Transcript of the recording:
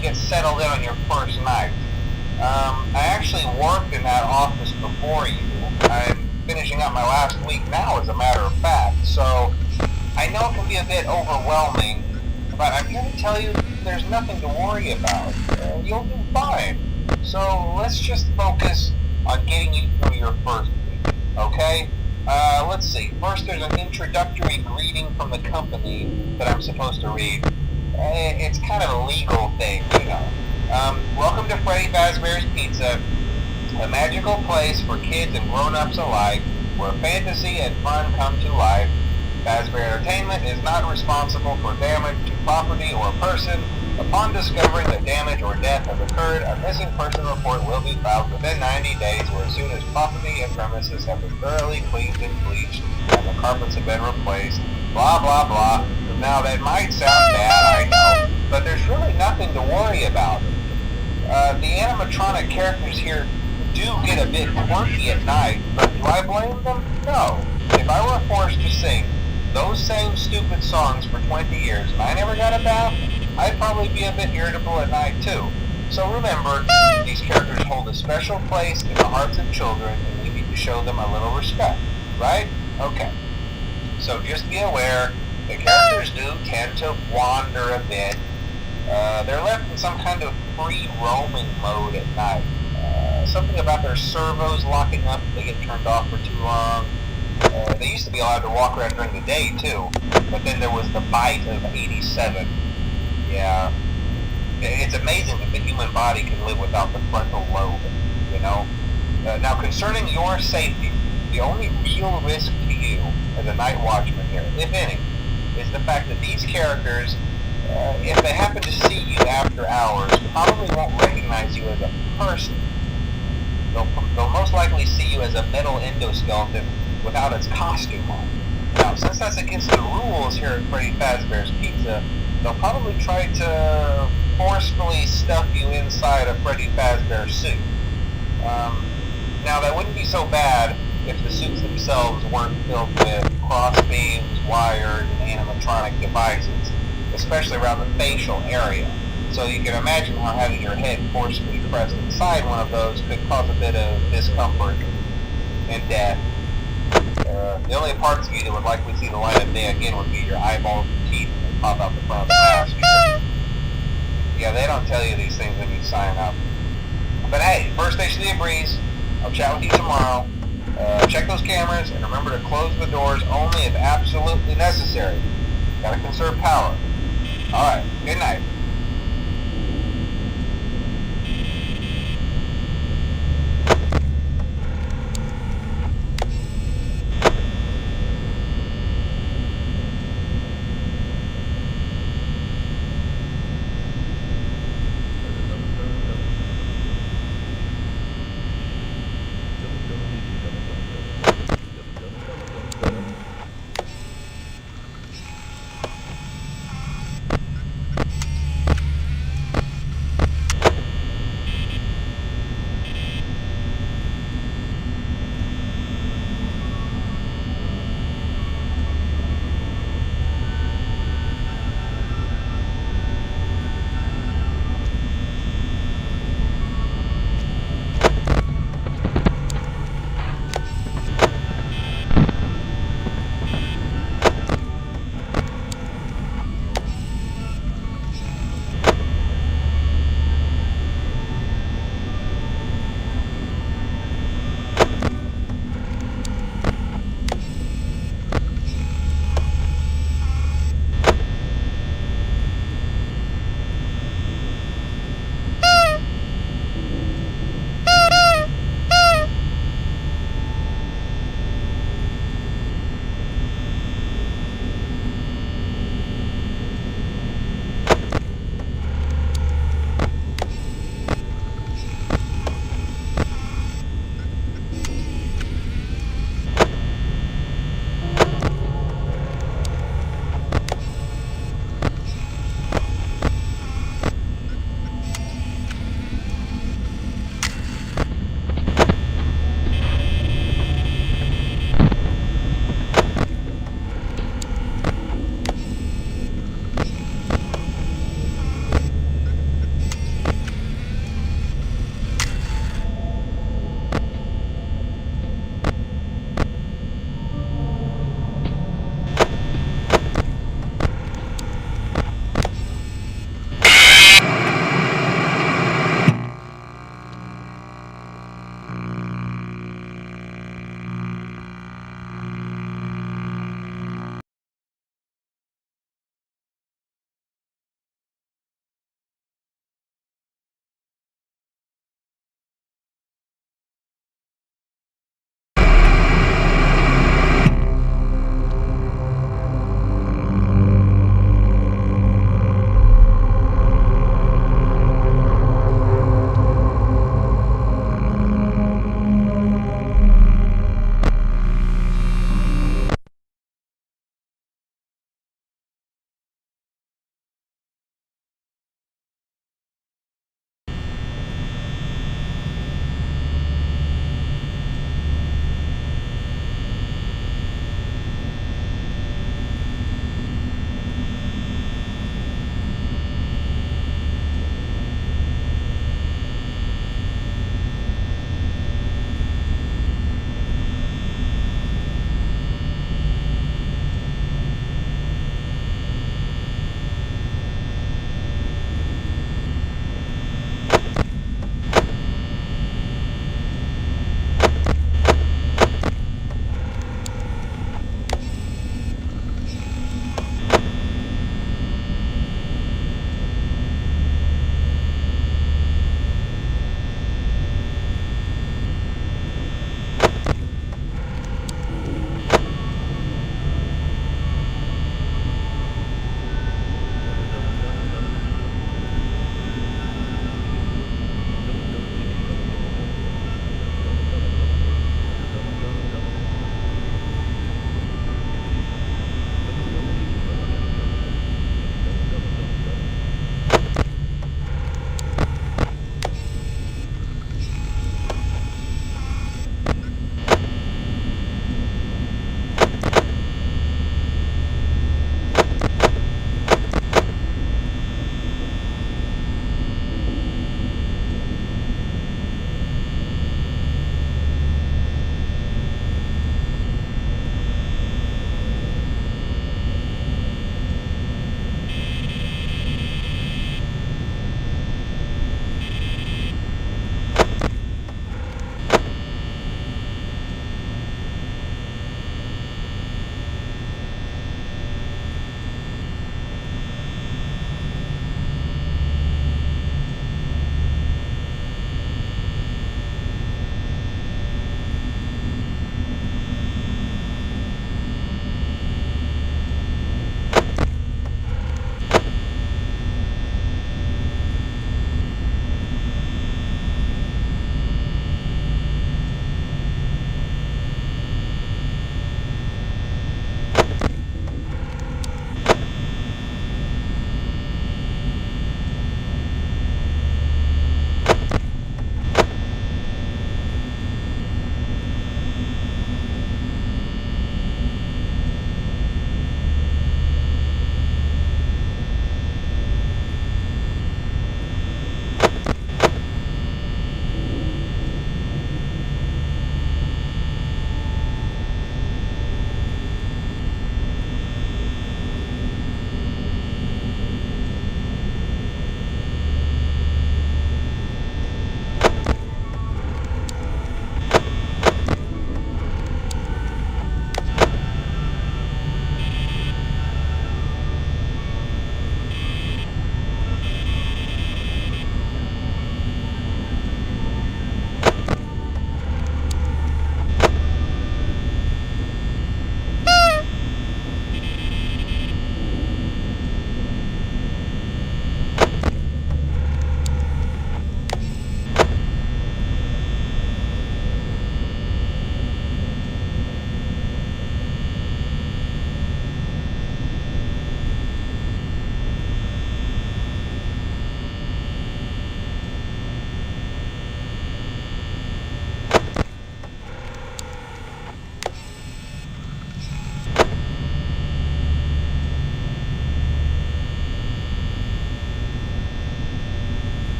you get settled in on your first night. I actually worked in that office before you. I'm finishing up my last week now, as a matter of fact, so I know it can be a bit overwhelming, but I'm here to tell you there's nothing to worry about. You'll do fine. So let's just focus on getting you through your first week, okay? Let's see. First, there's an introductory greeting from the company that I'm supposed to read. It's kind of a legal thing, you know. Welcome to Freddy Fazbear's Pizza, a magical place for kids and grown-ups alike, where fantasy and fun come to life. Fazbear Entertainment is not responsible for damage to property or person. Upon discovering that damage or death has occurred, a missing person report will be filed within 90 days or as soon as property and premises have been thoroughly cleaned and bleached and the carpets have been replaced. Blah, blah, blah. Now, that might sound bad, I know, but there's really nothing to worry about. The animatronic characters here do get a bit quirky at night, but do I blame them? No. If I were forced to sing those same stupid songs for 20 years and I never got a bath, I'd probably be a bit irritable at night too. So remember, these characters hold a special place in the hearts of children and we need to show them a little respect, right? Okay. So just be aware, the characters do tend to wander a bit. They're left in some kind of free roaming mode at night. Something about their servos locking up if they get turned off for too long. They used to be allowed to walk around during the day too, but then there was the bite of 87. Yeah, it's amazing that the human body can live without the frontal lobe, you know? Now, concerning your safety, the only real risk to you as a night watchman here, if any, is the fact that these characters, if they happen to see you after hours, probably won't recognize you as a person. They'll most likely see you as a metal endoskeleton without its costume on. Now, since that's against the rules here at Freddy Fazbear's Pizza, they'll probably try to forcefully stuff you inside a Freddy Fazbear suit. Now, that wouldn't be so bad if the suits themselves weren't filled with cross beams, wires, and animatronic devices, especially around the facial area. So you can imagine how having your head forcefully pressed inside one of those could cause a bit of discomfort and death. The only parts of you that would likely see the light of day again would be your eyeballs and teeth that pop out the front of the mask. Yeah, they don't tell you these things when you sign up. But hey, first station of the breeze. I'll chat with you tomorrow. Check those cameras and remember to close the doors only if absolutely necessary. Gotta conserve power. Alright, good night.